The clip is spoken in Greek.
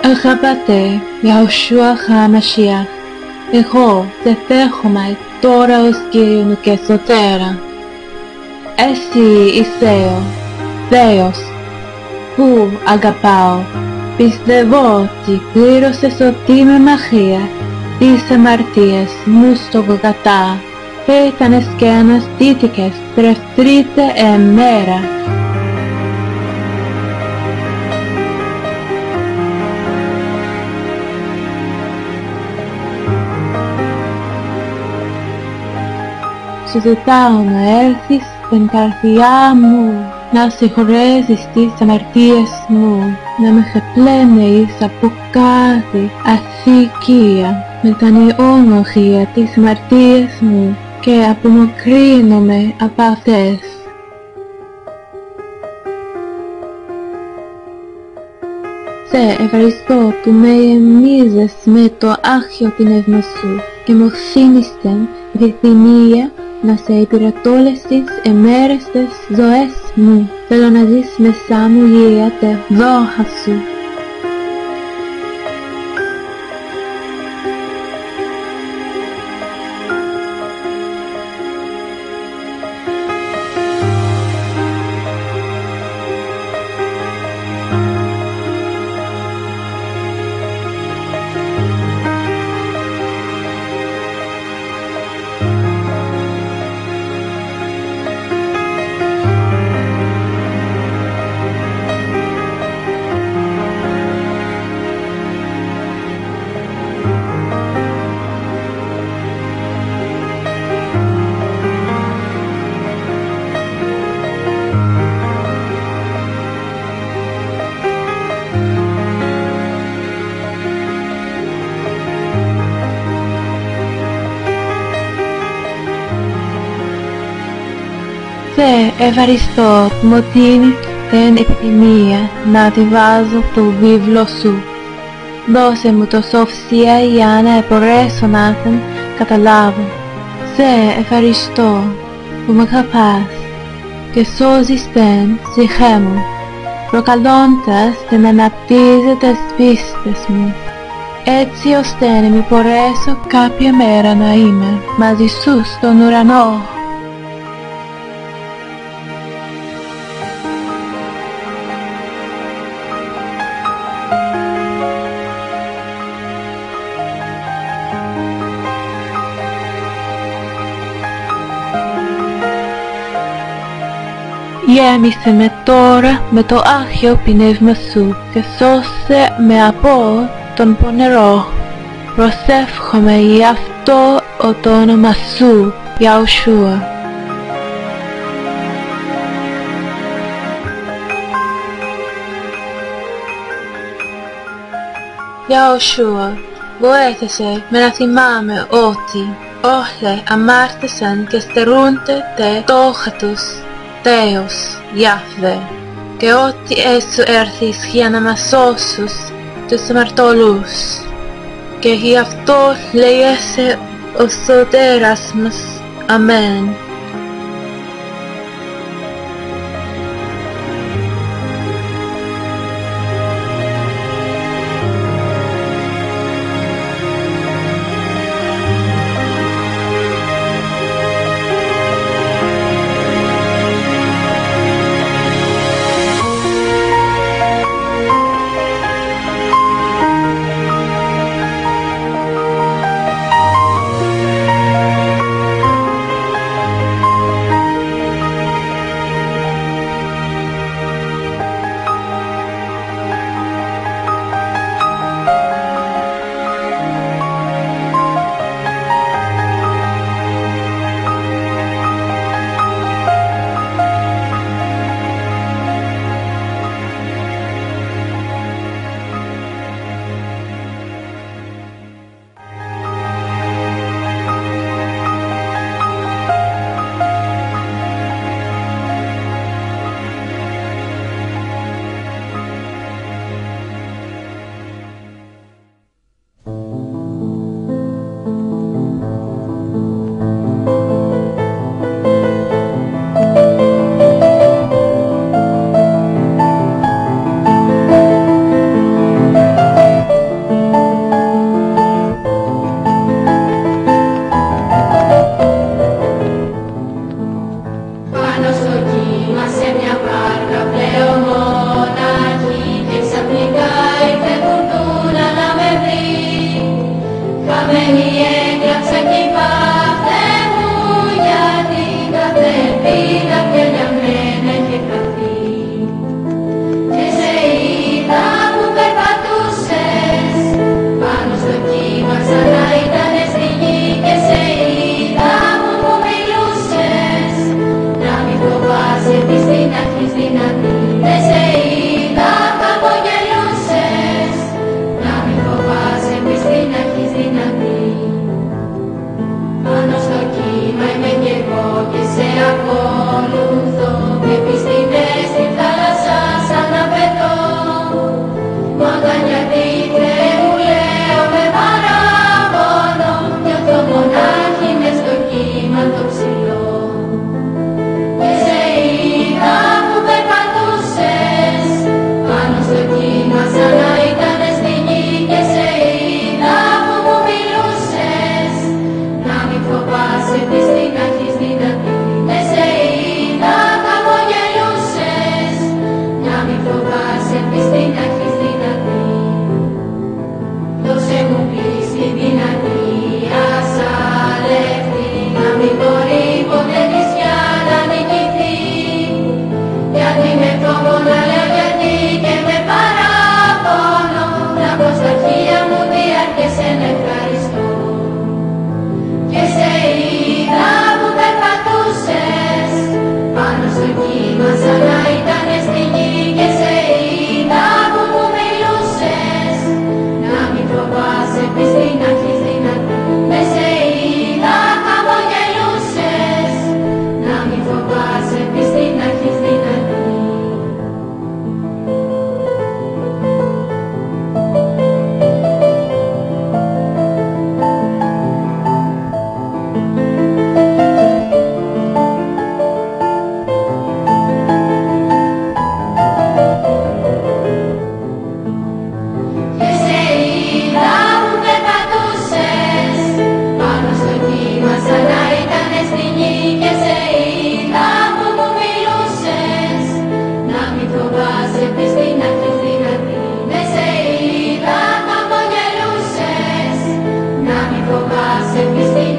Αγαπάτε, Ιαουσούα Χαμασιάχ, εγώ σε δέχομαι τώρα ως Κύριο μου και Σωτέρα. Εσύ είσαι ο Θεός που αγαπάω. Πιστεύω ότι πλήρωσες ότι με μαχία τις αμαρτίες μου στο Γολγοθά. Πέθανες και αναστήθηκες τρίτη μέρα. Σου ζητάω να έρθεις στην καρδιά μου, να συγχωρέσεις τις αμαρτίες μου, να με ξεπλένεις από κάθε αδικία, μετανιώνω για τις αμαρτίες μου και απομακρύνομαι από αυτές. Σε ευχαριστώ που με γεμίζεις με το Άγιο Πνεύμα σου και μου δίνεις την επιθυμία να σε υπηρετώ όλες τις ημέρες της ζωής μου. Θέλω να ζεις μέσα μου για τα δόχα σου. Σε ευχαριστώ που μου δίνεις την επιθυμία να διαβάζω το βίβλο σου. Δώσε μου το σοφία για να μπορέσω να την καταλάβω. Σε ευχαριστώ που με αγαπάς και σώζεις την ψυχή μου, προκαλώντας την αναπτύσση της πίστης μου, έτσι ώστε να μην μπορέσω κάποια μέρα να είμαι μαζί σου στον ουρανό. Γέμισε με τώρα με το Άγιο Πνεύμα σου και σώσε με από τον πονηρό. Προσεύχομαι γι' αυτό το όνομα σου, Ιαουσούα. Ιαουσούα, βοήθησε με να θυμάμαι ότι όλοι αμάρτησαν και στερούνται τα στόχα τους. Θεός, Ιahve, και ότι εσύ έρθεις για να μας σώσεις τους αμαρτωλούς, και γι' αυτό λέγεσαι ο Σωτέρας μας. Αμέν. Χαμένη έγραψα κι είπα Θεέ μου, γιατί κάθε ελπίδα πια για μένα είχε χαθεί. Και σε είδα που περπατούσες πάνω στο κύμα, ξανά ήτανε στη γη. Και σε είδα που μου μιλούσες, να μην φοβάσαι, της την αρχής δυνατή. Και σε είδα χαμογελούσες, να μην φοβάσαι, της την αρχής δυνατή. Πάνω στο κύμα είμαι κι εγώ και σε ακολουθώ, με πίστη μες στη θάλασσα σαν να πετώ. Μα όταν γιατί Θεέ μου λέω με παράπονο, νιώθω μονάχη μες στο κύμα το ψηλό. Και σε είδα που περπατούσες πάνω στο κύμα, σαν να ήτανε στη γη. Και σε είδα που μου μιλούσες, να μην φοβάσαι, της την αρχής δυνατή. Και σε είδα χαμογελούσες, να μην φοβάσαι, της την αρχής δυνατή. Δώσε μου πίστη δυνατή, ασάλευτη, να μην μπορεί ποτέ της πια να νικηθεί. Γιατί με φόβο να λέω γιατί και με παράπονο, να πω στα χείλια μου διάρκεσαι να ευχαριστώ. Και σε είδα που περπατούσες πάνω στο κύμα, σαν να ήτανε στη γη. Και σε είδα που μου μιλούσες, να μην φοβάσαι, της την αρχής δυνατή. Και σε είδα χαμογελούσες, να μην φοβάσαι, της την αρχής δυνατή. Και σε είδα που περπατούσες πάνω στο κύμα, σαν να ήτανε στη γη. Και σε είδα που μου μιλούσες, να μην φοβάσαι, της την αρχής δυνατή. Και σε είδα χαμογελούσες, να μην φοβάσαι, της την